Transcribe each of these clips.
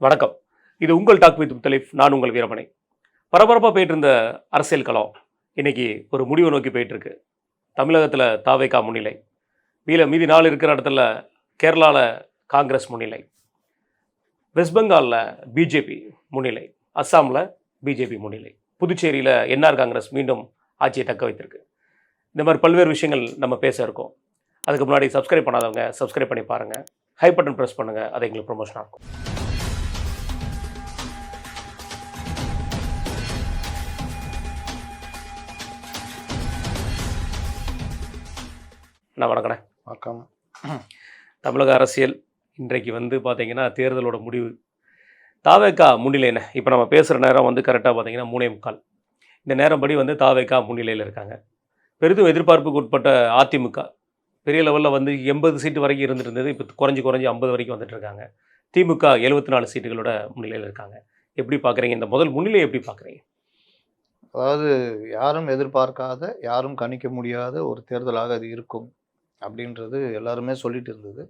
வணக்கம். இது உங்கள் டாக் வித் முத்தலீஃப். நான் உங்கள் வீரமணி. பரபரப்பாக போயிட்டு இருந்த அரசியல் களம் இன்னைக்கு ஒரு முடிவை நோக்கி போயிட்டு இருக்கு. தமிழகத்தில் தாவேகா முன்னிலை, மீதி 4 இருக்கிற இடத்துல கேரளாவில் காங்கிரஸ் முன்னிலை, வெஸ்ட் பெங்காலில் பிஜேபி முன்னிலை, அஸ்ஸாமில் பிஜேபி முன்னிலை, புதுச்சேரியில் என்ஆர் காங்கிரஸ் மீண்டும் ஆட்சியை தக்க வைத்திருக்கு. இந்த மாதிரி பல்வேறு விஷயங்கள் நம்ம பேச இருக்கோம். அதுக்கு முன்னாடி சப்ஸ்கிரைப் பண்ணாதவங்க சப்ஸ்கிரைப் பண்ணி பாருங்கள். ஹை பட்டன் ப்ரெஸ் பண்ணுங்கள். அது எங்களுக்கு ப்ரொமோஷனாக இருக்கும். வணக்கண்ணே. வணக்கம். தமிழக அரசியல் இன்றைக்கு பார்த்தீங்கன்னா தேர்தலோட முடிவு. தாவேகா முன்னிலைன்னு இப்போ நம்ம பேசுகிற நேரம் கரெக்டாக பார்த்தீங்கன்னா 3:45. இந்த நேரம் படி தாவேகா முன்னிலையில் இருக்காங்க. பெரிதும் எதிர்பார்ப்புக்கு உட்பட்ட அதிமுக பெரிய லெவலில் 80 சீட்டு வரைக்கும் இருந்துருந்தது. இப்போ குறைஞ்சி 50 வரைக்கும் வந்துட்டுருக்காங்க. திமுக 74 சீட்டுகளோட முன்னிலையில் இருக்காங்க. எப்படி பார்க்குறீங்க இந்த முதல் முன்னிலையை? எப்படி பார்க்குறீங்க? அதாவது யாரும் எதிர்பார்க்காத, யாரும் கணிக்க முடியாத ஒரு தேர்தலாக அது இருக்கும் அப்படின்றது எல்லாருமே சொல்லிட்டு இருந்தது.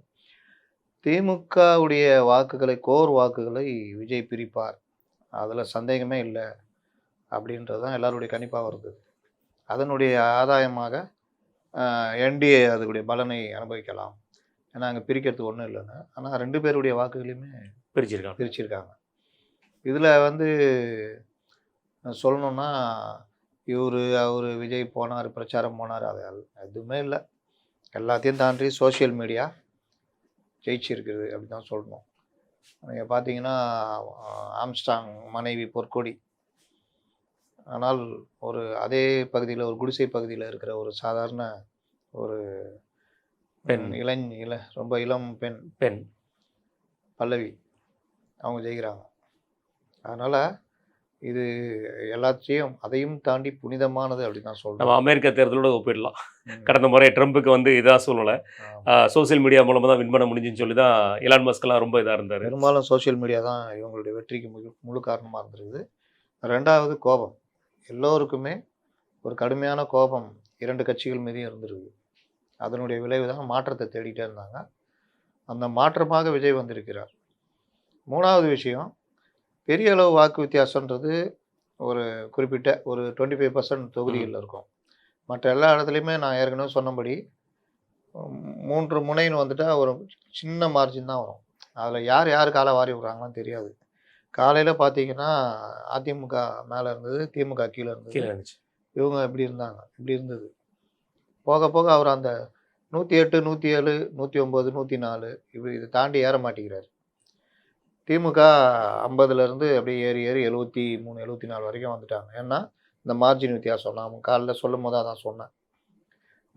திமுகவுடைய வாக்குகளை, கோர் வாக்குகளை விஜய் பிரிப்பார், அதில் சந்தேகமே இல்லை அப்படின்றது தான் எல்லாருடைய கணிப்பாக வருது. அதனுடைய ஆதாயமாக என்டிஏ அதுடைய பலனை அனுபவிக்கலாம். ஏன்னா அங்கே பிரிக்கிறதுக்கு ஒன்றும் இல்லைன்னு. ஆனால் 2 பேருடைய வாக்குகளையுமே பிரிச்சிருக்காங்க. இதில் சொல்லணுன்னா அவர் விஜய் போனார், பிரச்சாரம் போனார், அது எதுவுமே இல்லை. எல்லாத்தையும் தாண்டி சோஷியல் மீடியா ஜெயிச்சிருக்குது அப்படி தான் சொல்லணும். நீங்கள் பார்த்தீங்கன்னா ஆம்ஸ்டாங் மனைவி பொற்கொடி, ஆனால் அதே பகுதியில் ஒரு குடிசை பகுதியில் இருக்கிற ஒரு சாதாரண ஒரு பெண், ரொம்ப இளம் பெண் பல்லவி, அவங்க ஜெயிக்கிறாங்க. அதனால் இது எல்லாத்தையும் அதையும் தாண்டி புனிதமானது அப்படின்னு தான் சொல்கிறோம். நம்ம அமெரிக்க தேர்தலோட ஒப்பிடலாம். கடந்த முறை ட்ரம்புக்கு இதாக சூழ்நிலை சோசியல் மீடியா மூலமாக தான் வின் பண்ண முடிஞ்சுன்னு சொல்லி தான் எலான் மஸ்கெல்லாம் ரொம்ப இதாக இருந்தார். பெரும்பாலும் சோசியல் மீடியா தான் இவங்களுடைய வெற்றிக்கு முழு காரணமாக இருந்திருக்குது. 2வது கோபம், எல்லோருக்குமே ஒரு கடுமையான கோபம் 2 கட்சிகள் மீதும் இருந்திருக்கு. அதனுடைய விளைவு தான் மாற்றத்தை தேடிட்டே இருந்தாங்க. அந்த மாற்றமாக விஜய் வந்திருக்கிறார். 3வது விஷயம், பெரிய அளவு வாக்கு வித்தியாசன்றது ஒரு குறிப்பிட்ட ஒரு 25% தொகுதிகளில் இருக்கும். மற்ற எல்லா இடத்துலையுமே நான் ஏற்கனவே சொன்னபடி 3 முனைன்னு வந்துட்டால் ஒரு சின்ன மார்ஜின் தான் வரும். அதில் யார் காலை வாரி விட்றாங்கன்னு தெரியாது. காலையில் பார்த்தீங்கன்னா அதிமுக மேலே இருந்தது, திமுக கீழே இருந்துச்சு. இவங்க இப்படி இருந்தது. போக போக அவர் அந்த 108, 107, 109, 104 இப்படி இதை தாண்டி ஏற மாட்டேங்கிறார். திமுக 50லேருந்து அப்படியே ஏறி 73, 74 வரைக்கும் வந்துட்டாங்க. ஏன்னா இந்த மார்ஜின் வித்தியாசம் நான் காலையில் சொல்லும் போது அதான் சொன்னேன்.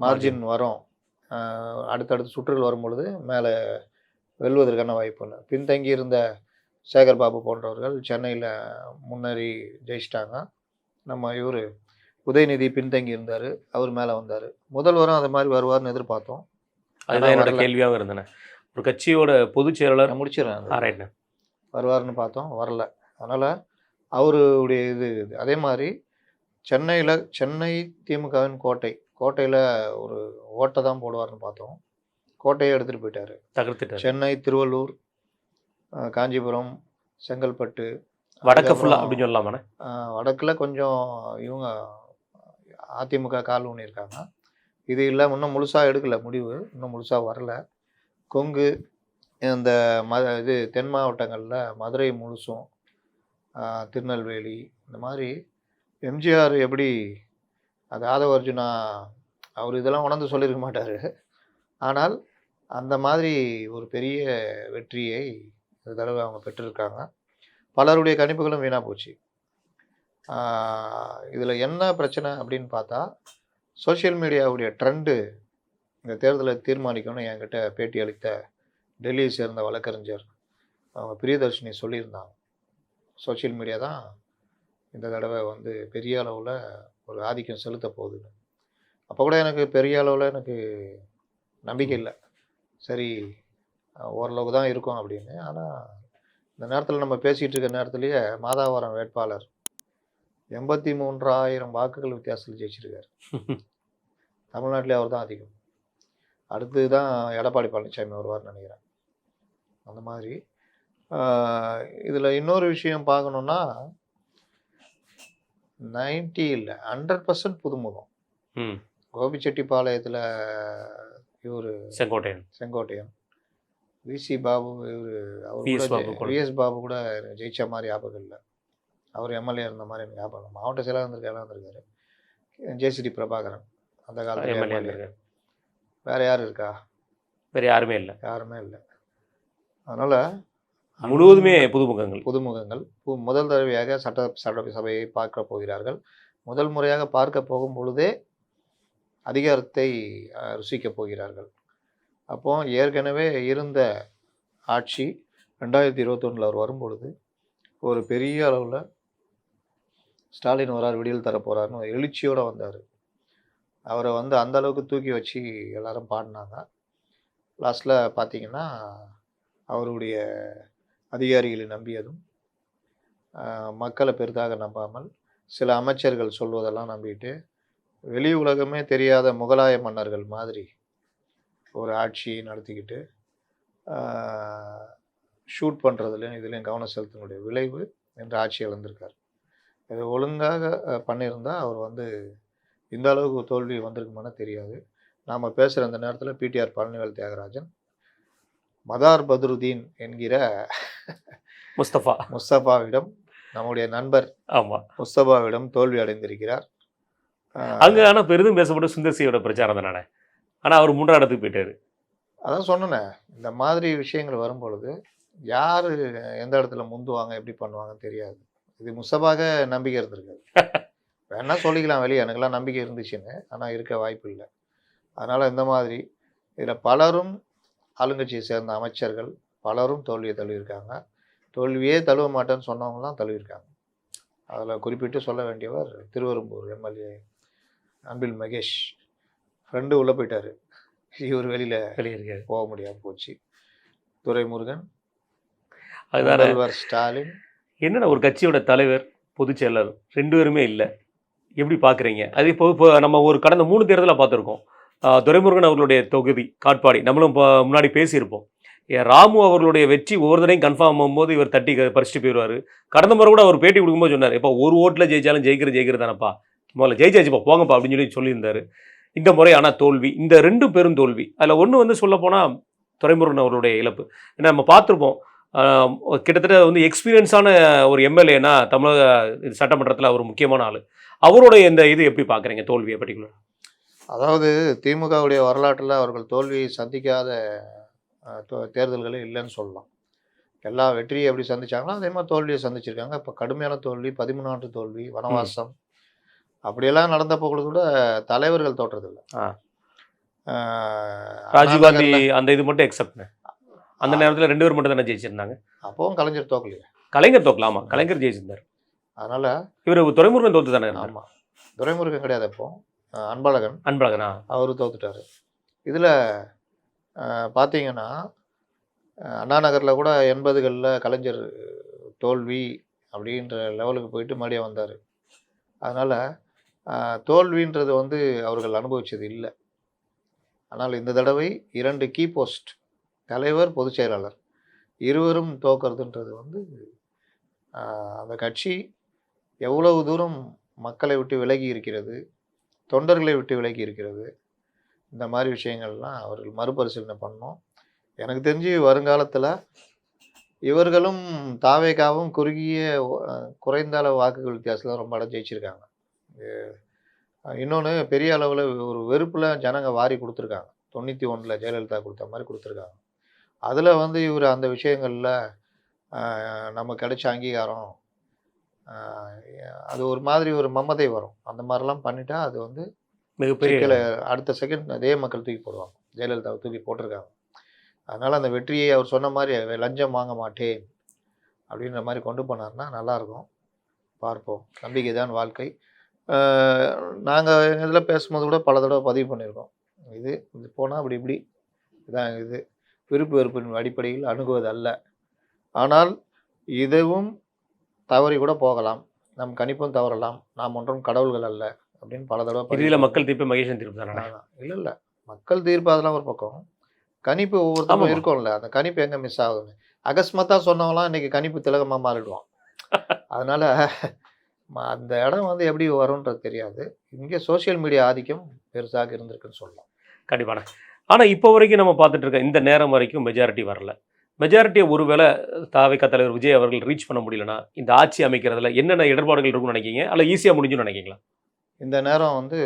மார்ஜின் வரும், அடுத்தடுத்த சுற்றுகள் வரும்பொழுது மேலே வெல்வதற்கான வாய்ப்புன்னு. பின்தங்கி இருந்த சேகர் பாபு போன்றவர்கள் சென்னையில் முன்னேறி ஜெயிச்சிட்டாங்க. நம்ம உதயநிதி பின்தங்கி இருந்தார், அவர் மேலே வந்தார். முதல்வரும் அது மாதிரி வருவார்னு எதிர்பார்த்தோம். அதுதான் என்னோட கேள்வியாக இருந்தேன். ஒரு கட்சியோட பொதுச் செயலாளர் முடிச்சிடறேன் வருவார்னு பார்த்தோம், வரல. அதனால் அவருடைய அதே மாதிரி சென்னை திமுகவின் கோட்டையில் ஒரு ஓட்டை தான் போடுவார்னு பார்த்தோம். கோட்டையை எடுத்துகிட்டு போயிட்டார், தகர்த்துட்டார். சென்னை, திருவள்ளூர், காஞ்சிபுரம், செங்கல்பட்டு, வடக்கு ஃபுல்லாக அப்படின்னு சொல்லலாமாண்ணே? வடக்கில் கொஞ்சம் இவங்க அதிமுக கால் ஊனியிருக்காங்க. இது இல்லை, இன்னும் முழுசாக எடுக்கலை முடிவு, இன்னும் முழுசாக வரல. கொங்கு, இந்த தென் மாவட்டங்களில் மதுரை முழுசும், திருநெல்வேலி, இந்த மாதிரி எம்ஜிஆர் எப்படி அது ஆதவ அர்ஜுனா அவர் இதெல்லாம் உணர்ந்து சொல்லியிருக்க மாட்டார். ஆனால் அந்த மாதிரி ஒரு பெரிய வெற்றியை இந்த தடவை அவங்க பெற்றிருக்காங்க. பலருடைய கணிப்புகளும் வீணாக போச்சு. இதில் என்ன பிரச்சனை அப்படின்னு பார்த்தா, சோஷியல் மீடியாவுடைய ட்ரெண்டு இந்த தேர்தலை தீர்மானிக்கணும்னு என்கிட்ட பேட்டி அளித்த டெல்லியை சேர்ந்த வழக்கறிஞர் அவங்க பிரியதர்ஷினி சொல்லியிருந்தாங்க. சோஷியல் மீடியா தான் இந்த தடவை பெரிய அளவில் ஒரு ஆதிக்கம் செலுத்த போகுதுன்னு. அப்போ கூட எனக்கு பெரிய அளவில் எனக்கு நம்பிக்கை இல்லை. சரி, ஓரளவுக்கு தான் இருக்கும் அப்படின்னு. ஆனால் இந்த நேரத்தில் நம்ம பேசிகிட்டு இருக்க நேரத்துலேயே மாதாவரம் வேட்பாளர் 83,000 வாக்குகள் வித்தியாசத்தில் ஜெயிச்சிருக்கார். தமிழ்நாட்டிலே அவர் தான் அதிகம். அடுத்து தான் எடப்பாடி பழனிசாமி வருவார்னு நினைக்கிறேன். அந்த மாதிரி இதில் இன்னொரு விஷயம் பார்க்கணுன்னா 90 இல்லை 100% புதுமுகம். ம் கோபிச்செட்டிப்பாளையத்தில் இவர் செங்கோட்டையன் செங்கோட்டையன், விசி பாபு, இவர் அவர் PS கூட பாபு கூட. விஎஸ் பாபு கூட எனக்கு ஜெயிச்ச மாதிரி ஞாபகம் இல்லை. அவர் எம்எல்ஏ இருந்த மாதிரி எனக்கு ஞாபகம் இல்லை. மாவட்ட செயலாளர் இருந்திருக்காரு. ஜேசிடி பிரபாகரன் அந்த காலத்தில் எம்எல்ஏ எம்எல்ஏ. இருக்காரு. வேற யார் இருக்கா? வேற யாருமே இல்லை, யாருமே இல்லை. அதனால் முழுவதுமே புதுமுகங்கள். புதுமுகங்கள் முதல் தடவையாக சட்டசபையை பார்க்க போகிறார்கள். முதல் முறையாக பார்க்க போகும் பொழுதே அதிகாரத்தை ருசிக்கப் போகிறார்கள். அப்போ ஏற்கனவே இருந்த ஆட்சி 2021 அவர் வரும்பொழுது ஒரு பெரிய அளவில் ஸ்டாலின் வரார், விடியல் தர போகிறாருன்னு எழுச்சியோடு வந்தார். அவரை அந்த அளவுக்கு தூக்கி வச்சு எல்லாரும் பாடினாங்க. லாஸ்ட்டில் பார்த்தீங்கன்னா அவருடைய அதிகாரிகளை நம்பியதும் மக்களை பெரிதாக நம்பாமல் சில அமைச்சர்கள் சொல்வதெல்லாம் நம்பிட்டு வெளி உலகமே தெரியாத முகலாய மன்னர்கள் மாதிரி ஒரு ஆட்சியை நடத்திக்கிட்டு ஷூட் பண்ணுறதுலையும் இதுலேயும் கவனம் செலுத்தினுடைய விளைவு என்று ஆட்சி இழந்திருக்கார். இது ஒழுங்காக பண்ணியிருந்தால் அவர் இந்த அளவுக்கு தோல்வி வந்திருக்குமானே தெரியாது. நாம் பேசுகிற அந்த நேரத்தில் பிடிஆர் பழனிவேல் தியாகராஜன் மதார் பத்ருதீன் என்கிற முஸ்தபாவிடம், நம்முடைய நண்பர் முஸ்தபாவிடம் தோல்வி அடைந்திருக்கிறார். அங்கே ஆனால் பெரிதும் பேசப்பட்ட சுந்தர்சியோட பிரச்சாரம் தானே. ஆனால் அவர் 3ஆம் இடத்துக்கு போயிட்டாரு. அதான் சொன்னேன், இந்த மாதிரி விஷயங்கள் வரும்பொழுது யார் எந்த இடத்துல முந்துவாங்க எப்படி பண்ணுவாங்கன்னு தெரியாது. இது முஸ்தபாக நம்பிக்கை இருந்திருக்காது. வேணா சொல்லிக்கலாம் வெளியே, எனக்கெல்லாம் நம்பிக்கை இருந்துச்சுன்னு, ஆனால் இருக்க வாய்ப்பு இல்லை. அதனால் இந்த மாதிரி இதில் பலரும் ஆளுங்கட்சியை சேர்ந்த அமைச்சர்கள் பலரும் தோல்வியை தழுவிருக்காங்க. தோல்வியே தழுவ மாட்டேன்னு சொன்னவங்களாம் தழுவிருக்காங்க. அதில் குறிப்பிட்டு சொல்ல வேண்டியவர் திருவெரும்பூர் எம்எல்ஏ அன்பில் மகேஷ். ஃப்ரெண்டு உள்ளே போயிட்டார், இவர் வெளியில் போக முடியாமல் போச்சு. துரைமுருகன், முதல்வர் ஸ்டாலின். என்னென்ன ஒரு கட்சியோட தலைவர் பொதுச் செயலர் 2 பேருமே இல்லை, எப்படி பார்க்குறீங்க? அது இப்போ நம்ம ஒரு கடந்த 3 தேர்தலாக பார்த்துருக்கோம். துரைமுருகன் அவர்களுடைய தொகுதி காட்பாடி, நம்மளும் இப்போ முன்னாடி பேசியிருப்போம். ராமு அவர்களுடைய வெற்றி ஒவ்வொரு தடையும் கன்ஃபார்ம் ஆகும்போது இவர் தட்டி பறிச்சுட்டு போயிடுவார். கடந்த முறை கூட அவர் பேட்டி கொடுக்கும்போது சொன்னார், இப்போ ஒரு ஓட்டில் ஜெயிச்சாலும் ஜெயிக்கிறதானப்பா, முதல்ல ஜெயிச்சாச்சுப்பா போங்கப்பா அப்படின்னு சொல்லியிருந்தார். இந்த முறை ஆனால் தோல்வி, இந்த 2 பேரும் தோல்வி. அதில் ஒன்று சொல்லப்போனால் துரைமுருகன் அவர்களுடைய இழப்பு. ஏன்னா நம்ம பார்த்துருப்போம், கிட்டத்தட்ட எக்ஸ்பீரியன்ஸான ஒரு எம்எல்ஏனா தமிழக சட்டமன்றத்தில் அவர் முக்கியமான ஆள். அவருடைய இந்த இது எப்படி பார்க்குறீங்க, தோல்வியை பர்டிகுலர்? அதாவது திமுகவுடைய வரலாற்றில் அவர்கள் தோல்வியை சந்திக்காத தேர்தல்களே இல்லைன்னு சொல்லலாம். எல்லா வெற்றியை எப்படி சந்திச்சாங்களோ அதே மாதிரி தோல்வியை சந்திச்சிருக்காங்க. இப்போ கடுமையான தோல்வி, 13 ஆண்டு தோல்வி, வனவாசம் அப்படியெல்லாம் நடந்தப்போ கூட தலைவர்கள் தோற்றதில்லை. ராஜீவ்காந்தி அந்த இது மட்டும் எக்ஸப்ட். அந்த நேரத்தில் 2 பேர் மட்டும் தானே ஜெயிச்சிருந்தாங்க. அப்பவும் கலைஞர் தோக்கலையே. கலைஞர் தோக்கலாமா? கலைஞர் ஜெயிச்சிருந்தார். அதனால இவர் துரைமுருகன் தோத்து தானே? ஆமாம், துரைமுருகன் கிடையாது. அப்போ அன்பழகனா அவரு தோத்துட்டாரு. இதில் பார்த்தீங்கன்னா அண்ணா நகரில் கூட 80களில் கலைஞர் தோல்வி அப்படின்ற லெவலுக்கு போயிட்டு மறுபடியும் வந்தார். அதனால் தோல்வின்றது அவர்கள் அனுபவித்தது இல்லை. ஆனால் இந்த தடவை 2 கீ போஸ்ட், தலைவர் பொதுச் செயலாளர், இருவரும் தோக்கிறதுன்றது அந்த கட்சி எவ்வளவு தூரம் மக்களை விட்டு விலகி இருக்கிறது, தொண்டர்களை விட்டு விலகி இருக்கிறது, இந்த மாதிரி விஷயங்கள்லாம் அவர்கள் மறுபரிசீலனை பண்ணணும். எனக்கு தெரிஞ்சு வருங்காலத்தில் இவர்களும் தாவேகாவும் குறைந்த அளவு வாக்குகள் வித்தியாசத்தில் ரொம்ப இடம் ஜெயிச்சிருக்காங்க. இன்னொன்று, பெரிய அளவில் ஒரு வெறுப்பில் ஜனங்க வாரி கொடுத்துருக்காங்க. 91 ஜெயலலிதா கொடுத்த மாதிரி கொடுத்துருக்காங்க. அதில் இவர் அந்த விஷயங்களில் நம்ம கிடைச்ச அங்கீகாரம், அது ஒரு மாதிரி ஒரு மமதை வரும். அந்த மாதிரிலாம் பண்ணிட்டா அது மிகப்பெரிய அடுத்த செகண்ட் அதே மக்கள் தூக்கி போடுவாங்க. ஜெயலலிதாவை தூக்கி போட்டிருக்காங்க. அதனால் அந்த வெற்றியை அவர் சொன்ன மாதிரி லஞ்சம் வாங்க மாட்டேன் அப்படின்ற மாதிரி கொண்டு போனார்னா நல்லாயிருக்கும். பார்ப்போம். நம்பிக்கை தான் வாழ்க்கை. நாங்கள் இதில் பேசும்போது கூட பல தடவை பதிவு பண்ணியிருக்கோம். இது போனால் அப்படி இப்படி இதான் இது விருப்பு வெறுப்பின் அடிப்படையில் அணுகுவது அல்ல. ஆனால் இதுவும் தவறி கூட போகலாம், நம் கணிப்பும் தவறலாம், நாம் ஒன்றும் கடவுள்கள் அல்ல அப்படின்னு பல தடவை. இதில் மக்கள் தீர்ப்பு மகேசன் தீர்ப்பு தானே? இல்லை, மக்கள் தீர்ப்பு அதெல்லாம் ஒரு பக்கம், கணிப்பு ஒவ்வொருத்தரும் இருக்கும்ல, அந்த கணிப்பு எங்கே மிஸ் ஆகுதுன்னு. அகஸ்மாத்தா சொன்னவங்களாம் இன்னைக்கு கணிப்பு திலகமாக மாறிடுவான். அதனால அந்த இடம் வந்து எப்படி வரும்ன்றது தெரியாது. இங்கே சோஷியல் மீடியா ஆதிக்கம் பெருசாக இருந்திருக்குன்னு சொல்லலாம். கண்டிப்பான. ஆனா இப்போ வரைக்கும் நம்ம பார்த்துட்டு இருக்க இந்த நேரம் வரைக்கும் மெஜாரிட்டி வரல. மெஜாரிட்டிய ஒருவேளை தாவேகா தலைவர் விஜய் அவர்கள் ரீச் பண்ண முடியலன்னா, இந்த ஆட்சி அமைக்கிறதுல என்னென்ன இடர்பாடுகள் இருக்கும்னு நினைக்கிறீங்க? அல்ல ஈஸியா முடிஞ்சும்னு நினைக்கிறீங்களா? இந்த நேரம் வந்து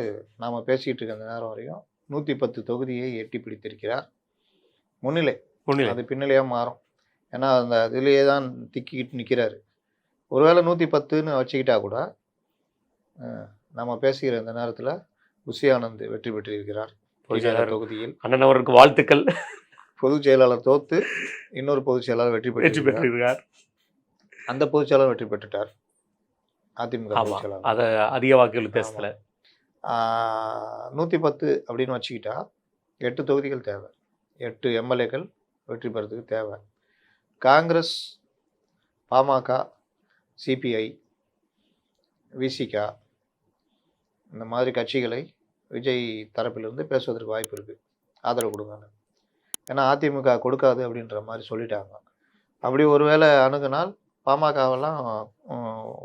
நாம பேசிக்கிட்டு இருக்க இந்த நேரம் வரையும் 110 தொகுதியை எட்டி பிடித்திருக்கிறார். முன்னிலை. முன்னிலை. அது பின்னிலையா மாறும். ஏன்னா அந்த இதுலேயே தான் திக்கிக்கிட்டு நிற்கிறாரு. ஒருவேளை 110ன்னு வச்சுக்கிட்டா கூட நம்ம பேசுகிற இந்த நேரத்தில் புஷி ஆனந்த் வெற்றி பெற்றிருக்கிறார். பொதுச்செயலாளர் தொகுதியில் அண்ணன் அவருக்கு வாழ்த்துக்கள். பொதுச் செயலாளர் தோத்து இன்னொரு பொதுச் செயலாளர் வெற்றி பெற்றிருக்கிறார். அந்த பொதுச் செயலாளர் வெற்றி பெற்றுட்டார். அதிமுக பொதுச் செயலாளர். அதை அதிக வாக்குகள் வித்தியாசத்துல 110 அப்படின்னு வச்சுக்கிட்டா 8 தொகுதிகள் தேவை. 8 எம்எல்ஏக்கள் வெற்றி பெறதுக்கு தேவை. காங்கிரஸ், பாமக, சிபிஐ, விசிகா இந்த மாதிரி கட்சிகளை விஜய் தரப்பிலிருந்து பேசுவதற்கு வாய்ப்பு இருக்குது. ஆதரவு கொடுங்க. ஏன்னா அதிமுக கொடுக்காது அப்படின்ற மாதிரி சொல்லிட்டாங்க. அப்படி ஒருவேளை அணுகுனால் பாமகவெல்லாம்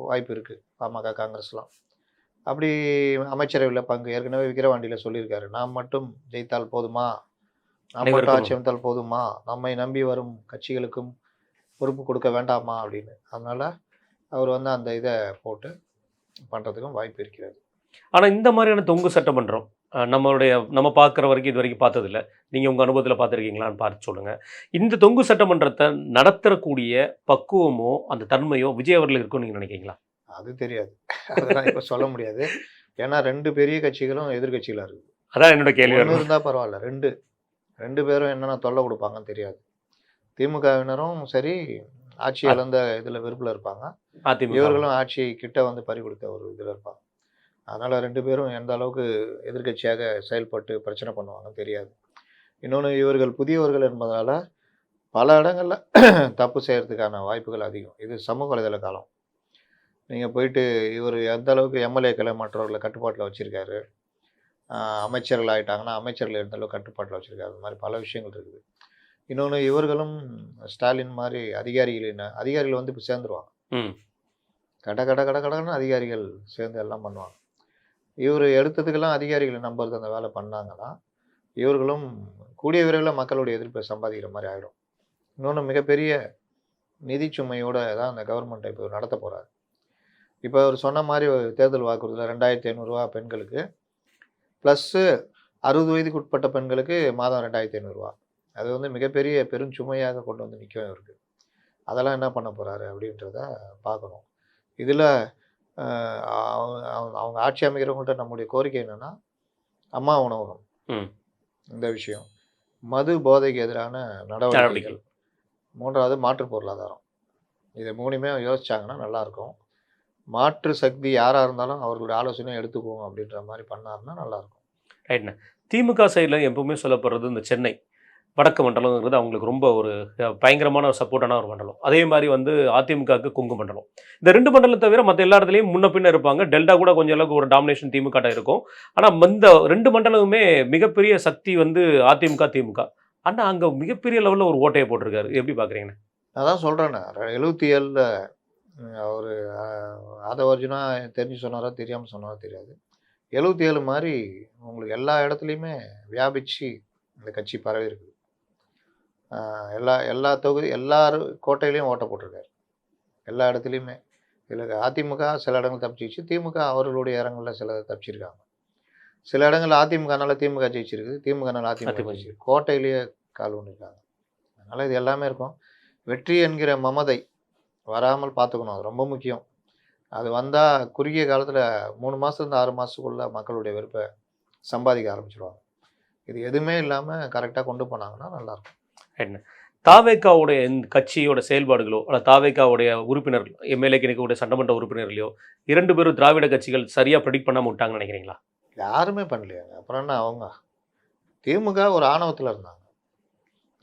வாய்ப்பு இருக்குது. பாமக, காங்கிரஸ்லாம் அப்படி அமைச்சரவையில் பங்கு ஏற்கனவே விக்கிரவாண்டியில் சொல்லியிருக்காரு. நாம் மட்டும் ஜெயித்தால் போதுமா, நாம் மட்டும் ஆட்சி அமைத்தால் போதுமா, நம்மை நம்பி வரும் கட்சிகளுக்கும் பொறுப்பு கொடுக்க வேண்டாமா அப்படின்னு. அதனால் அவர் வந்து அந்த இதை போட்டு பண்ணுறதுக்கும் வாய்ப்பு இருக்கிறது. ஆனால் இந்த மாதிரியான தொங்கு சட்டமன்றம் நம்ம பார்க்குற வரைக்கும் இது வரைக்கும் பார்த்ததில்ல. நீங்கள் உங்கள் அனுபவத்தில் பார்த்துருக்கீங்களான்னு பார்த்து சொல்லுங்கள். இந்த தொங்கு சட்டமன்றத்தை நடத்தக்கூடிய பக்குவமோ அந்த தன்மையோ விஜய் அவர்கள் இருக்கும்னு நீங்கள் நினைக்கிறீங்களா? அது தெரியாது. அதெல்லாம் இப்போ சொல்ல முடியாது. ஏன்னா 2 பெரிய கட்சிகளும் எதிர்கட்சிகளாக இருக்குது. அதான் என்னோட கேள்வி. ஒன்று இருந்தால் பரவாயில்ல. ரெண்டு பேரும் என்னென்ன தொல்லை கொடுப்பாங்கன்னு தெரியாது. திமுகவினரும் சரி ஆட்சி இழந்த இதில் வெறுப்பில் இருப்பாங்க. இவர்களும் ஆட்சி கிட்ட வந்து பறி கொடுத்த ஒரு இதில் இருப்பாங்க. அதனால் 2 பேரும் எந்த அளவுக்கு எதிர்கட்சியாக செயல்பட்டு பிரச்சனை பண்ணுவாங்கன்னு தெரியாது. இன்னொன்று, இவர்கள் புதியவர்கள் என்பதால் பல இடங்களில் தப்பு செய்கிறதுக்கான வாய்ப்புகள் அதிகம். இது சமூக வலைதள காலம். நீங்கள் போயிட்டு இவர் எந்த அளவுக்கு எம்எல்ஏக்களை மற்றவர்களை கட்டுப்பாட்டில் வச்சுருக்காரு, அமைச்சர்கள் ஆகிட்டாங்கன்னா அமைச்சர்கள் எந்த அளவுக்கு கட்டுப்பாட்டில் வச்சுருக்காரு, அது மாதிரி பல விஷயங்கள் இருக்குது. இன்னொன்று, இவர்களும் ஸ்டாலின் மாதிரி அதிகாரிகள் வந்து இப்போ சேர்ந்துருவாங்க. கடன்னு அதிகாரிகள் சேர்ந்து எல்லாம் பண்ணுவாங்க. இவர் எடுத்ததுக்கெல்லாம் அதிகாரிகளை நம்புறது அந்த வேலை பண்ணாங்கன்னா இவர்களும் கூடிய விரைவில் மக்களுடைய எதிர்ப்பை சம்பாதிக்கிற மாதிரி ஆகிடும். இன்னொன்று, மிகப்பெரிய நிதி சுமையோடு தான் அந்த கவர்மெண்ட்டை இப்போ நடத்த போகிறாரு. இப்போ அவர் சொன்ன மாதிரி தேர்தல் வாக்குறுதியில் 2500 ரூபா பெண்களுக்கு, ப்ளஸ்ஸு 60 வயதுக்கு உட்பட்ட பெண்களுக்கு மாதம் 2500 ரூபா. அது வந்து மிகப்பெரிய பெருஞ்சுமையாக கொண்டு வந்து நிற்கும் இவருக்கு. அதெல்லாம் என்ன பண்ண போகிறாரு அப்படின்றத பார்க்கணும். இதில் அவங்க ஆட்சி அமைக்கிறவங்கள்ட்ட நம்முடைய கோரிக்கை என்னென்னா, அம்மா உணவகம், இந்த விஷயம், மது போதைக்கு எதிரான நடவடிக்கைகள், 3வது மாற்று பொருளாதாரம், இதை 3மே யோசிச்சாங்கன்னா நல்லாயிருக்கும். மாற்று சக்தி யாராக இருந்தாலும் அவர்களுடைய ஆலோசனையை எடுத்துக்குவோம் அப்படின்ற மாதிரி பண்ணாருன்னா நல்லாயிருக்கும். ரைட்ண்ணா. திமுக சைடில் எப்பவுமே சொல்லப்படுறது இந்த சென்னை வடக்கு மண்டலங்கிறது அவங்களுக்கு ரொம்ப ஒரு பயங்கரமான ஒரு சப்போர்ட்டான ஒரு மண்டலம். அதே மாதிரி வந்து அதிமுகவுக்கு கொங்கு மண்டலம். இந்த 2 மண்டலம் தவிர மற்ற எல்லா இடத்துலையும் முன்ன பின்ன இருப்பாங்க. டெல்டா கூட கொஞ்சம் அளவுக்கு ஒரு டாமினேஷன் திமுக இருக்கும். ஆனால் இந்த 2 மண்டலமுமே மிகப்பெரிய சக்தி வந்து அதிமுக, திமுக. ஆனால் அங்கே மிகப்பெரிய லெவலில் ஒரு ஓட்டையை போட்டிருக்காரு. எப்படி பார்க்குறீங்கண்ணா? அதான் சொல்கிறேண்ணே, 77ல் அவர் ஆதவர்ஜுனா தெரிஞ்சு சொன்னாரோ தெரியாமல் சொன்னாரோ தெரியாது. 77 மாதிரி உங்களுக்கு எல்லா இடத்துலையுமே வியாபிச்சு இந்த கட்சி பரவி இருக்குது. எல்லா தொகுதி எல்லாரும் கோட்டையிலையும் ஓட்ட போட்டிருக்காரு. எல்லா இடத்துலையுமே. இதில் அதிமுக சில இடங்கள் தப்பிச்சிச்சு, திமுக அவர்களுடைய இடங்களில் சில தப்பிச்சிருக்காங்க. சில இடங்கள் அதிமுகனால திமுக ஜெயிச்சிருக்கு, திமுகனால அதிமுக ஜெயிச்சிருக்கு. கோட்டையிலேயே கால் பண்ணியிருக்காங்க. அதனால் இது எல்லாமே இருக்கும். வெற்றி என்கிற மமதை வராமல் பார்த்துக்கணும். அது ரொம்ப முக்கியம். அது வந்தால் குறுகிய காலத்தில் 3 மாதத்துலேருந்து 6 மாதத்துக்குள்ளே மக்களுடைய வெறுப்பை சம்பாதிக்க ஆரம்பிச்சிடுவாங்க. இது எதுவுமே இல்லாமல் கரெக்டாக கொண்டு போனாங்கன்னா நல்லாயிருக்கும். என்ன தாவேக்காவுடைய கட்சியோட செயல்பாடுகளோ அல்லது தாவேக்காவுடைய உறுப்பினர்கள் எம்எல்ஏக்கு நிற்கக்கூடிய சட்டமன்ற உறுப்பினர்களையோ 2 பேரும் திராவிட கட்சிகள் சரியாக ப்ரெடிக்ட் பண்ணாமல் விட்டாங்கன்னு நினைக்கிறீங்களா? யாருமே பண்ணலையாங்க. அப்புறம் என்ன, அவங்க திமுக ஒரு ஆணவத்தில் இருந்தாங்க,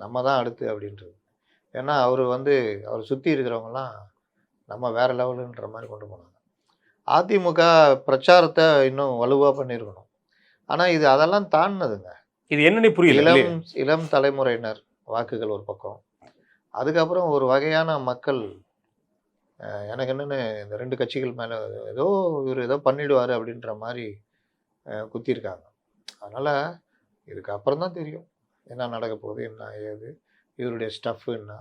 நம்ம தான் அடுத்து அப்படின்றது. ஏன்னா அவர் சுற்றி இருக்கிறவங்கலாம் நம்ம வேறு லெவலுன்ற மாதிரி கொண்டு போனாங்க. அதிமுக பிரச்சாரத்தை இன்னும் வலுவாக பண்ணியிருக்கணும். ஆனால் இது அதெல்லாம் தாண்டினதுங்க. இது என்னன்னு புரியல. இளம் தலைமுறையினர் வாக்குகள் ஒரு பக்கம், அதுக்கப்புறம் ஒரு வகையான மக்கள் எனக்கு என்னென்னு இந்த 2 கட்சிகள் மேலே ஏதோ இவர் ஏதோ பண்ணிடுவார் அப்படின்ற மாதிரி குத்திருக்காங்க. அதனால் இதுக்கு அப்புறம் தான் தெரியும் என்ன நடக்க போகுது, என்ன ஏது, இவருடைய ஸ்டஃப் என்ன,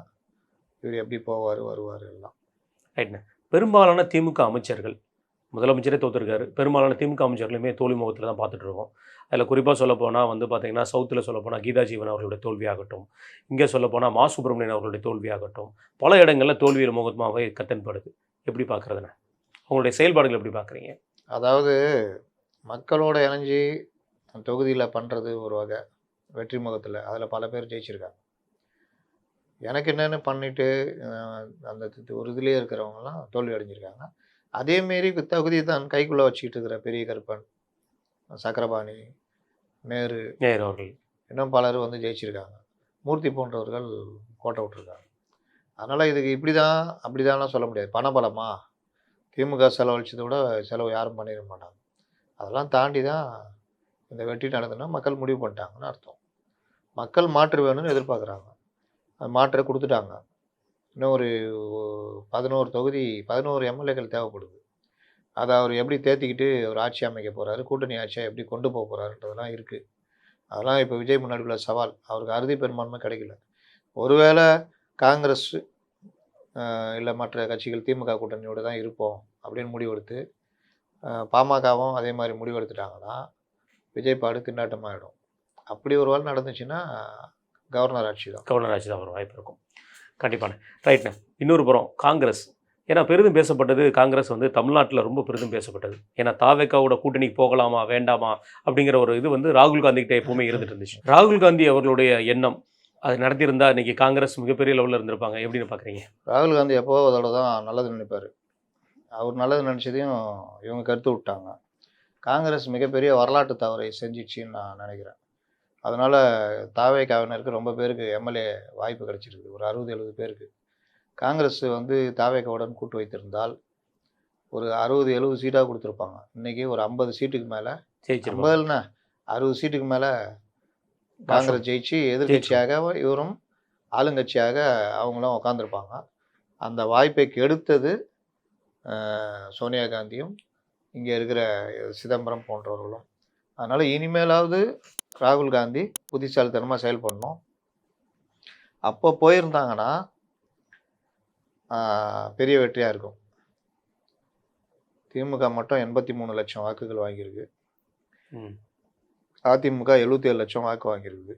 இவர் எப்படி போவார் வருவார் எல்லாம். ரைட்ண்ணே. பெரும்பாலான திமுக அமைச்சர்கள், முதலமைச்சரே தோத்துருக்காரு, பெரும்பாலான திமுக அமைச்சர்களுமே தோல்வி முகத்தில் தான் பார்த்துட்டு இருக்கோம். அதில் குறிப்பாக சொல்லப்போனால் வந்து பார்த்தீங்கன்னா, சவுத்தில் சொல்லப்போனால் கீதா ஜீவன் அவர்களுடைய தோல்வியாகட்டும், இங்கே சொல்லப்போனால் மா சுப்பிரமணியன் அவர்களுடைய தோல்வியாகட்டும், பல இடங்களில் தோல்வியில் முகமாகவே கத்தன்படுது. எப்படி பார்க்குறதுண்ணே? உங்களுடைய செயல்பாடுகள் எப்படி பார்க்குறீங்க? அதாவது மக்களோட இணைஞ்சி தொகுதியில் பண்ணுறது ஒரு வகை வெற்றி முகத்தில், அதில் பல பேர் ஜெயிச்சிருக்காங்க. எனக்கு என்னென்னு பண்ணிவிட்டு அந்த ஒரு இதுலேயே இருக்கிறவங்கலாம் தோல்வி அடைஞ்சிருக்காங்க. அதேமாரி தொகுதியை தான் கைக்குள்ளே வச்சுக்கிட்டு இருக்கிற பெரிய கருப்பன், சக்கரபாணி, நேரு அவர்கள் இன்னும் பலர் வந்து ஜெயிச்சிருக்காங்க. மூர்த்தி போன்றவர்கள் கோட்டை விட்டுருக்காங்க. அதனால் இதுக்கு இப்படி தான் அப்படி தான்லாம் சொல்ல முடியாது. பணபலமா திமுக செலவழிச்சதை விட செலவு யாரும் பண்ணிட மாட்டாங்க. அதெல்லாம் தாண்டி தான் இந்த வெற்றி நடந்ததுன்னா மக்கள் முடிவு பண்ணிட்டாங்கன்னு அர்த்தம். மக்கள் மாற்று வேணும்னு எதிர்பார்க்குறாங்க. அது மாற்றை கொடுத்துட்டாங்க. இன்னும் ஒரு 11 தொகுதி 11 எம்எல்ஏக்கள் தேவைப்படுது. அதை அவர் எப்படி தேர்த்திக்கிட்டு ஒரு ஆட்சி அமைக்க போகிறாரு, கூட்டணி ஆட்சியாக எப்படி கொண்டு போக போகிறாருன்றதெல்லாம் இருக்குது. அதெல்லாம் இப்போ விஜய் முன்னாடி உள்ள சவால். அவருக்கு அறுதி பெரும்பான்மை கிடைக்கல. ஒருவேளை காங்கிரஸ் இல்லை மற்ற கட்சிகள் திமுக கூட்டணியோடு தான் இருப்போம் அப்படின்னு முடிவெடுத்து, பாமகவும் அதே மாதிரி முடிவெடுத்துட்டாங்கன்னா விஜய் பாடு திண்டாட்டமாகிடும். அப்படி ஒரு வேளை நடந்துச்சுன்னா கவர்னர் ஆட்சி தான் வர வாய்ப்பு இருக்கும். கண்டிப்பான. ரைட்ண்ணே. இன்னொரு புறம் காங்கிரஸ், ஏன்னா பெரிதும் பேசப்பட்டது காங்கிரஸ் வந்து தமிழ்நாட்டில் ரொம்ப பெரிதும் பேசப்பட்டது. ஏன்னா தாவேக்காவோட கூட்டணிக்கு போகலாமா வேண்டாமா அப்படிங்கிற ஒரு இது வந்து ராகுல் காந்திகிட்ட எப்பவுமே இருந்துட்டு இருந்துச்சு. ராகுல் காந்தி அவர்களுடைய எண்ணம் அது நடத்தியிருந்தா இன்றைக்கி காங்கிரஸ் மிகப்பெரிய லெவலில் இருந்திருப்பாங்க. எப்படின்னு பார்க்குறீங்க? ராகுல் காந்தி எப்போ அதோட தான் நல்லது நினைப்பார். அவர் நல்லது நினச்சதையும் இவங்க கருத்து விட்டாங்க. காங்கிரஸ் மிகப்பெரிய வரலாற்று தவறை செஞ்சிச்சின்னு நான் நினைக்கிறேன். அதனால் தாவேக்காவினருக்கு ரொம்ப பேருக்கு எம்எல்ஏ வாய்ப்பு கிடச்சிருக்கு. ஒரு 60-70 பேருக்கு. காங்கிரஸ் வந்து தாவேக்காவுடன் கூட்டு வைத்திருந்தால் ஒரு 60-70 சீட்டாக கொடுத்துருப்பாங்க. இன்றைக்கி ஒரு 50 சீட்டுக்கு மேலே, 60 சீட்டுக்கு மேலே காங்கிரஸ் ஜெயிச்சு எதிர்கட்சியாக இவரும் ஆளுங்கட்சியாக அவங்களும் உட்காந்துருப்பாங்க. அந்த வாய்ப்பை கெடுத்தது சோனியா காந்தியும் இங்கே இருக்கிற சிதம்பரம் போன்றவர்களும். அதனால் இனிமேலாவது ராகுல் காந்தி புத்திசாலித்தனமாக செயல்படணும். அப்போ போயிருந்தாங்கன்னா பெரிய வெற்றியாக இருக்கும். திமுக மட்டும் 83 லட்சம் வாக்குகள் வாங்கியிருக்கு. அதிமுக 77 லட்சம் வாக்கு வாங்கியிருக்கு.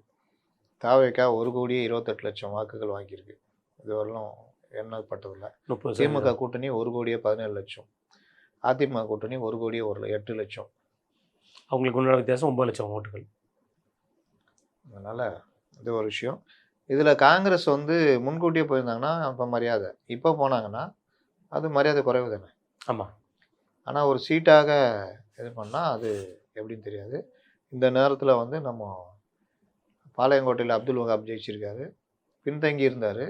தாவேக்கா 1,28,00,000 வாக்குகள் வாங்கியிருக்கு. இதுவரையிலும் எண்ணப்பட்டதில்லை. திமுக கூட்டணி 1,17,00,000. அதிமுக கூட்டணி 1,08,00,000. அவங்களுக்கு உண்டான வித்தியாசம் 9 லட்சம் ஓட்டுகள். அதனால் இது ஒரு விஷயம். இதில் காங்கிரஸ் வந்து முன்கூட்டியே போயிருந்தாங்கன்னா அப்போ மரியாதை, இப்போ போனாங்கன்னா அது மரியாதை குறைவு தானே. ஆமாம். ஆனால் ஒரு சீட்டாக இது பண்ணால் அது எப்படின்னு தெரியாது. இந்த நேரத்தில் வந்து நம்ம பாளையங்கோட்டையில் அப்துல் வகாப் ஜெயிச்சிருக்காரு. பின்தங்கி இருந்தார்.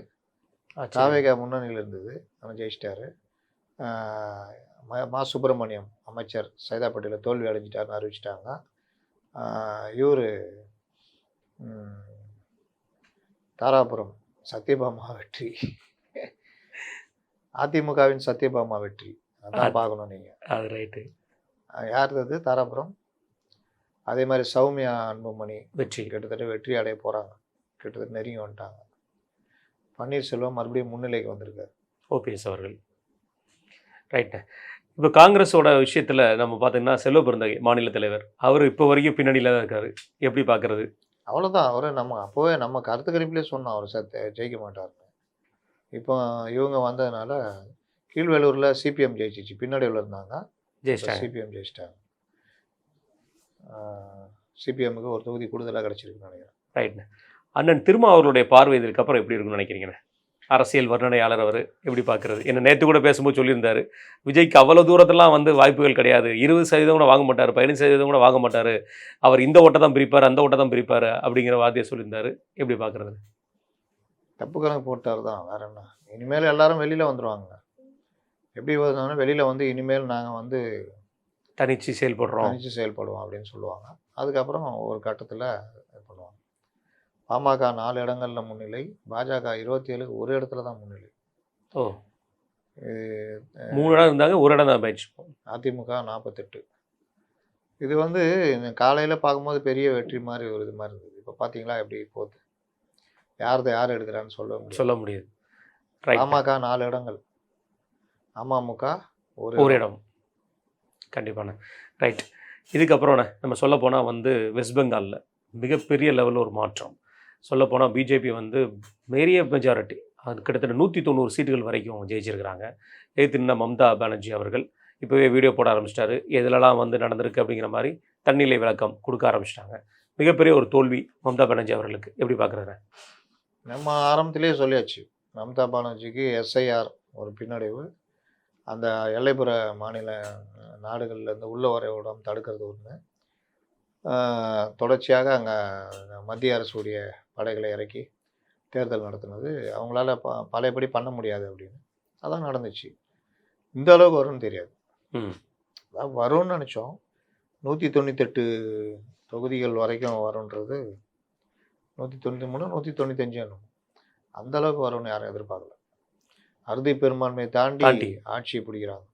தாவேகா முன்னணியில் இருந்தது, ஆனால் ஜெயிச்சிட்டாரு. மா சுப்பிரமணியம் அமைச்சர் சைதாப்பேட்டையில் தோல்வி அடைஞ்சிட்டாருன்னு அறிவிச்சிட்டாங்க. இவர் தாராபுரம் சத்யபாமா வெற்றி, அதிமுகவின் சத்யபாமா வெற்றி. அதான் பார்க்கணும் நீங்கள். அது ரைட்டு. யார் அது தாராபுரம்? அதே மாதிரி சௌமியா அன்புமணி வெற்றி கிட்டத்தட்ட வெற்றி அடைய போகிறாங்க. கிட்டத்தட்ட நெருங்கி வந்துட்டாங்க. பன்னீர்செல்வம் மறுபடியும் முன்னிலைக்கு வந்திருக்காரு. ஓபிஎஸ் அவர்கள். ரைட்டு. இப்போ காங்கிரஸோட விஷயத்தில் நம்ம பார்த்தீங்கன்னா செல்வ பிறந்தகை மாநில தலைவர், அவர் இப்போ வரைக்கும் பின்னணியில் தான் இருக்கார். எப்படி பார்க்குறது? அவ்வளோதான். அவர் நம்ம அப்போவே நம்ம கருத்து கணிப்பிலே சொன்னோம் அவர் ஜெயிக்க மாட்டார்னு. இப்போ இவங்க வந்ததுனால கீழ்வேலூரில் சிபிஎம் ஜெயிச்சிச்சு, பின்னடைவில் இருந்தாங்க, சிபிஎம் ஜெயிச்சிட்டாங்க. சிபிஎம்முக்கு ஒரு தொகுதி கூடுதலாக கிடச்சிருக்குன்னு நினைக்கிறேன். ரைட்ண்ணே. அண்ணன் திருமா அவர்களுடைய பார்வை இதற்கப்புறம் எப்படி இருக்குன்னு நினைக்கிறீங்கண்ணே? அரசியல் வர்ணனையாளர் அவர் எப்படி பார்க்குறது? என்ன நேற்று கூட பேசும்போது சொல்லியிருந்தார், விஜய்க்கு அவ்வளோ தூரத்தெல்லாம் வந்து வாய்ப்புகள் கிடையாது, 20% கூட வாங்க மாட்டார், 15% கூட வாங்க மாட்டார், அவர் இந்த ஓட்டை தான் பிரிப்பார், அந்த ஓட்டை தான் பிரிப்பார் அப்படிங்கிற வார்த்தையை சொல்லியிருந்தார். எப்படி பார்க்குறது? தப்பு கணக்கு போட்டார் தான், வேற என்ன. இனிமேல் எல்லாரும் வெளியில் வந்துடுவாங்க. எப்படி வருதுன்னா வெளியில் வந்து இனிமேல் நாங்கள் வந்து தனிச்சு செயல்படுவோம் அப்படின்னு சொல்லுவாங்க. அதுக்கப்புறம் ஒரு கட்டத்தில் பண்ணுவாங்க. பாமக 4 இடங்கள்ல முன்னிலை, பாஜக 27 ஒரு இடத்துல தான் முன்னிலை. ஓ இது 3 இடம் இருந்தாங்க, ஒரு இடம் தான் போயிடுச்சு. அதிமுக 48. இது வந்து காலையில பார்க்கும்போது பெரிய வெற்றி மாதிரி ஒரு இது மாதிரி இருந்தது. இப்போ பார்த்தீங்களா எப்படி போகுது? யார் எடுக்கிறான்னு சொல்ல முடியாது. சொல்ல முடியாது. ரைட். பாமக 4 இடங்கள், அமமுக ஒரு ஒரு இடம். இடம். கண்டிப்பாண்ணே. ரைட். இதுக்கப்புறம்ண்ணே நம்ம சொல்ல போனால் வந்து வெஸ்ட் பெங்காலில் மிகப்பெரிய லெவலில் ஒரு மாற்றம். சொல்லப்போனால் பிஜேபி வந்து பெரிய மெஜாரிட்டி, அது கிட்டத்தட்ட 190 சீட்டுகள் வரைக்கும் ஜெயிச்சிருக்கிறாங்க. எதிர்த்து மம்தா பானர்ஜி அவர்கள் இப்போவே வீடியோ போட ஆரம்பிச்சிட்டாரு. எதுலலாம் வந்து நடந்திருக்கு அப்படிங்கிற மாதிரி தன்னிலை விளக்கம் கொடுக்க ஆரம்பிச்சிட்டாங்க. மிகப்பெரிய ஒரு தோல்வி மம்தா பானர்ஜி அவர்களுக்கு. எப்படி பார்க்குறேன்? நம்ம ஆரம்பத்திலேயே சொல்லியாச்சு, மம்தா பானர்ஜிக்கு எஸ்ஐஆர் ஒரு பின்னடைவு, அந்த எல்லைப்புற மாநில நாடுகள்லேருந்து உள்ள வர விடாமல் தடுக்கிறது ஒன்று, தொடர்ச்சியாக அங்கே மத்திய அரசுடைய படைகளை இறக்கி தேர்தல் நடத்துனது அவங்களால பழையபடி பண்ண முடியாது அப்படின்னு அதான் நடந்துச்சு. இந்த அளவுக்கு வரும்னு தெரியாது. அதான் வரும்னு நினச்சோம். 198 தொகுதிகள் வரைக்கும் வரும்ன்றது 193 195 அந்த அளவுக்கு வரும்னு யாரும் எதிர்பார்க்கல. அறுதி பெரும்பான்மையை தாண்டி ஆட்சியை பிடிக்கிறாங்க.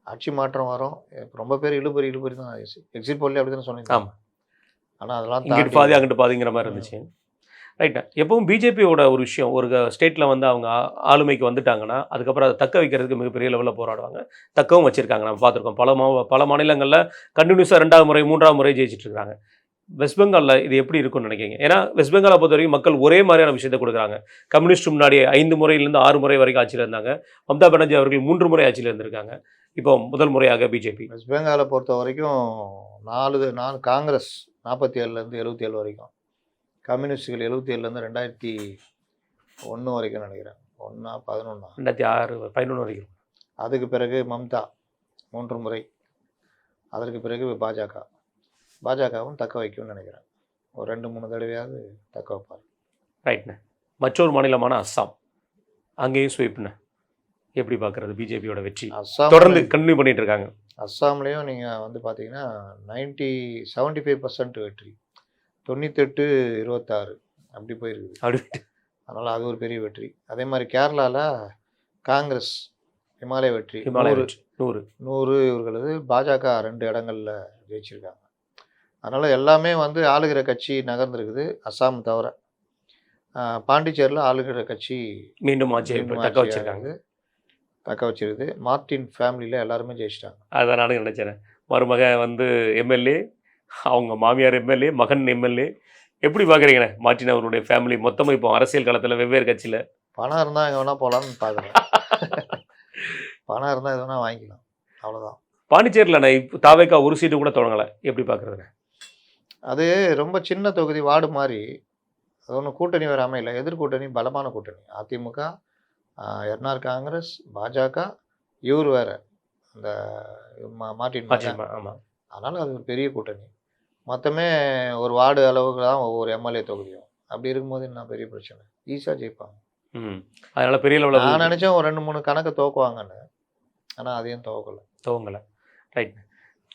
ஆட்சி மாற்றம் வரும். ரொம்ப பேர் இழுபறி தான். எக்ஸிட் போல்லே அப்படி தானே சொன்னீங்க. ஆமாம். ஆனால் அதெல்லாம் இங்கிட்டு பாதி அங்கிட்டு பாதிங்கிற மாதிரி இருந்துச்சு. ரைட்டா. எப்பவும் பிஜேபியோட ஒரு விஷயம், ஒரு ஸ்டேட்டில் வந்து அவங்க ஆளுமைக்கு வந்துட்டாங்கன்னா அதுக்கப்புறம் அதை தக்க வைக்கிறதுக்கு மிகப்பெரிய லெவலில் போராடுவாங்க. தக்கவும் வச்சுருக்காங்க. நம்ம பார்த்துருக்கோம். பல மாநிலங்களில் கண்டினியூஸாக 2வது முறை 3வது முறை ஜெயிச்சிட்டு இருக்காங்க. வெஸ்ட் பெங்காலில் இது எப்படி இருக்குன்னு நினைக்கிறீங்க? ஏன்னா வெஸ்ட் பெங்காலை பொறுத்த வரைக்கும் மக்கள் ஒரே மாதிரியான விஷயத்தை கொடுக்குறாங்க. கம்யூனிஸ்ட் முன்னாடி 5 முறையிலேருந்து 6 முறை வரைக்கும் ஆட்சியில் இருந்தாங்க. மம்தா பானர்ஜி அவர்கள் 3 முறை ஆட்சியில் இருந்திருக்காங்க. இப்போ முதல் முறையாக பிஜேபி. வெஸ்ட் பெங்காலை பொறுத்த வரைக்கும் 4 காங்கிரஸ் 47லேருந்து 77 வரைக்கும், கம்யூனிஸ்டுகள் 77லேருந்து 2001 வரைக்கும் நினைக்கிறேன். 11 2006 11 வரைக்கும். அதுக்கு பிறகு மம்தா 3 முறை, அதற்கு பிறகு பாஜகவும் தக்க வைக்கும்னு நினைக்கிறேன். ஒரு 2-3 தடவையாவது தக்க வைப்பார். ரைட்ண்ணே. மற்றொரு மாநிலமான அஸ்ஸாம், அங்கேயும் ஸ்வீப்ண்ணே. எப்படி பார்க்குறது பிஜேபியோட வெற்றி? அஸ்ஸாம் தொடர்ந்து கண்டினியூ பண்ணிட்டு இருக்காங்க. அஸ்ஸாம்லேயும் நீங்கள் வந்து பார்த்தீங்கன்னா 75% வெற்றி, 98-26 அப்படி போயிருக்குது. அப்படி. அதனால் அது ஒரு பெரிய வெற்றி. அதே மாதிரி கேரளாவில் காங்கிரஸ் இமாலய வெற்றி 100 இவர்களது, பாஜக 2 இடங்களில் ஜெயிச்சிருக்காங்க. அதனால் எல்லாமே வந்து ஆளுகிற கட்சி நகர்ந்துருக்குது, அஸ்ஸாம் தவிர. பாண்டிச்சேரியில் ஆளுகிற கட்சி மீண்டும் தக்க வச்சிருக்காங்க. தக்க வச்சிருக்குது. மார்டின் ஃபேமிலியில் எல்லாருமே ஜெயிச்சிட்டாங்க. அதான் நானும் நினச்சேன். மருமக வந்து எம்எல்ஏ, அவங்க மாமியார் எம்எல்ஏ, மகன் எம்எல்ஏ. எப்படி பார்க்குறீங்கண்ணே மார்டின் அவருடைய ஃபேமிலி மொத்தமாக இப்போ அரசியல் களத்தில் வெவ்வேறு கட்சியில்? பணம் இருந்தால் எங்கே வேணால் போகலான்னு பார்க்குறேன். பணம் இருந்தால் எது வேணால் வாங்கிக்கலாம், அவ்வளோதான். பாண்டிச்சேரியில் இப்போ தாவேக்கா ஒரு சீட்டு கூட தொடங்கலை. எப்படி பார்க்குறதுண்ணே? அது ரொம்ப சின்ன தொகுதி, வார்டு மாதிரி. அது ஒன்றும் கூட்டணி வேறு அமையல. எதிர்கூட்டணி பலமான கூட்டணி. அதிமுக, என்ஆர் காங்கிரஸ், பாஜக, இவர் வேறு இந்த மார்டின். ஆமாம். அதனால் அது ஒரு பெரிய கூட்டணி. மொத்தமே ஒரு வார்டு அளவுக்கு தான் ஒவ்வொரு எம்எல்ஏ தொகுதியும். அப்படி இருக்கும்போது என்ன பெரிய பிரச்சனை? ஈஸியாக ஜெயிப்பாங்க. அதனால் பெரிய லெவலில் நான் நினச்சேன் ஒரு 2-3 கணக்கு துவக்குவாங்கன்னு. ஆனால் அதையும் துவங்கலை.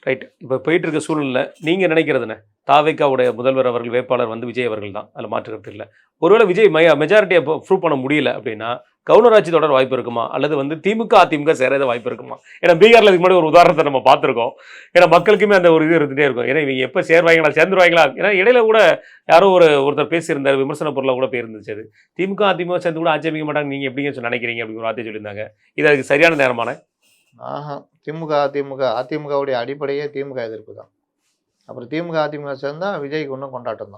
ரைட். இப்போ போயிட்டு இருக்க சூழ்நிலை நீங்கள் நினைக்கிறதுண்ணே, தாவேக்காவுடைய முதல்வர் அவர்கள் வேட்பாளர் வந்து விஜய் அவர்கள் தான், அதில் மாற்றுக்கிறது இல்லை. ஒருவேளை விஜய் மெஜாரிட்டியை ப்ரூவ் பண்ண முடியல அப்படின்னா கவர்னர் ஆட்சி தொடர வாய்ப்பு இருக்குமா, அல்லது வந்து திமுக அதிமுக சேராத வாய்ப்பு இருக்குமா? ஏன்னா பீகாரில் இதுக்கு முன்னாடி ஒரு உதாரணத்தை நம்ம பார்த்துருக்கோம். ஏன்னா மக்களுக்குமே அந்த ஒரு இது இருந்துகிட்டே இருக்கும். ஏன்னா இவங்க எப்போ சேர்ந்துருவாங்களா? ஏன்னா இடையில கூட யாரோ ஒருத்தர் பேசியிருந்தார், விமர்சன பொருளாக கூட போயிருந்துச்சு. அது திமுக அதிமுக சேர்ந்து கூட ஆட்சி அமைக்க மாட்டாங்க, நீங்கள் எப்படிங்க நினைக்கிறீங்க அப்படின்னு ஒரு வார்த்தை சொல்லியிருந்தாங்க. இது அதுக்கு சரியான நேரமான? அதிமுகவுடைய அடிப்படையே திமுக எதிர்ப்பு தான். அப்புறம் திமுக அதிமுக சேர்ந்தால் விஜய்க்கு இன்னும் கொண்டாட்டம்.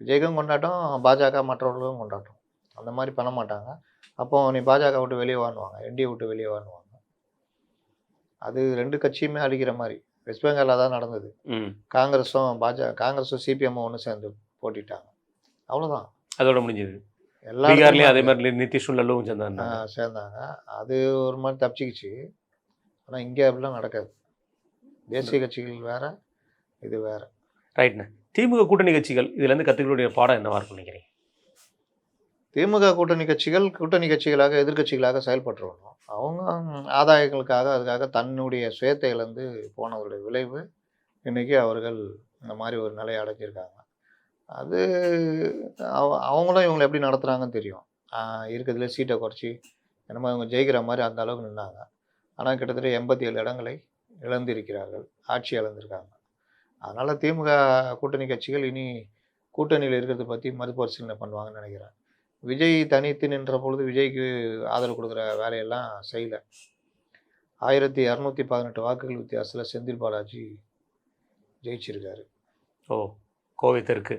விஜய்க்கும் கொண்டாட்டம், பாஜக மற்றவர்களுக்கும் கொண்டாட்டம். அந்த மாதிரி பண்ண மாட்டாங்க. அப்போ நீ பாஜக விட்டு வெளியே வாங்குவாங்க, என்டிஏ விட்டு வெளியே வாங்குவாங்க. அது 2 கட்சியுமே அடிக்கிற மாதிரி. வெஸ்ட் பெங்காலில் தான் நடந்தது. காங்கிரஸும் சிபிஎம்மும் ஒன்று சேர்ந்து போட்டிட்டாங்க. அவ்வளோதான், அதோட முடிஞ்சது. எல்லாருமே அதே மாதிரி நிதிஷும் லல்லுவும் சேர்ந்தாங்க. அது ஒரு மாதிரி தப்பிச்சிக்கிச்சு. ஆனால் இங்கே அப்படிலாம் நடக்காது. தேசிய கட்சிகள் வேற, இது வேற. ரைட்ண்ணே. திமுக கூட்டணி கட்சிகள் இதுலேருந்து கற்றுக்கக்கூடிய பாடம் என்னவா இருக்கும் நினைக்கிறீங்க? திமுக கூட்டணி கட்சிகளாக எதிர்கட்சிகளாக செயல்பட்டு வரணும். அவங்க ஆதாயங்களுக்காக அதுக்காக தன்னுடைய சுயத்தை இழந்து போனவருடைய விளைவு இன்னைக்கு அவர்கள் இந்த மாதிரி ஒரு நிலையை அடைஞ்சிருக்காங்க. அது அவங்களும் இவங்களை எப்படி நடத்துகிறாங்கன்னு தெரியும். இருக்கிறதுல சீட்டை குறைச்சி என்னமோ இவங்க ஜெயிக்கிற மாதிரி அந்த அளவுக்கு நின்னாங்க. ஆனால் கிட்டத்தட்ட 87 இடங்களை இழந்திருக்கிறார்கள், ஆட்சி இழந்திருக்காங்க. அதனால் திமுக கூட்டணி கட்சிகள் இனி கூட்டணியில் இருக்கிறத பற்றி மறுபரிசீலனை பண்ணுவாங்கன்னு நினைக்கிறேன். விஜய் தனித்து நின்ற பொழுது விஜய்க்கு ஆதரவு கொடுக்குற வேலையெல்லாம் செய்யலை. 1218 வாக்குகள் வித்தியாசத்தில் செந்தில் பாலாஜி ஜெயிச்சிருக்காரு. ஓ, கோவை தெற்கு.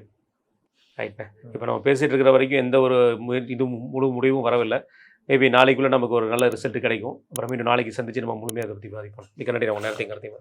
ரைட்ண்ணே. இப்போ நம்ம பேசிகிட்டு இருக்கிற வரைக்கும் எந்த ஒரு இது முழு முடிவும் வரவில்லை. மேபி நாளைக்குள்ளே நமக்கு ஒரு நல்ல ரிசல்ட் கிடைக்கும். அப்புறம் மீண்டும் நாளைக்கு சந்தித்து நம்ம முழுமையாக அதை பற்றி பாதிப்போம். மிக்க நன்றி. நம்ம நேரத்தையும் கருத்தையும்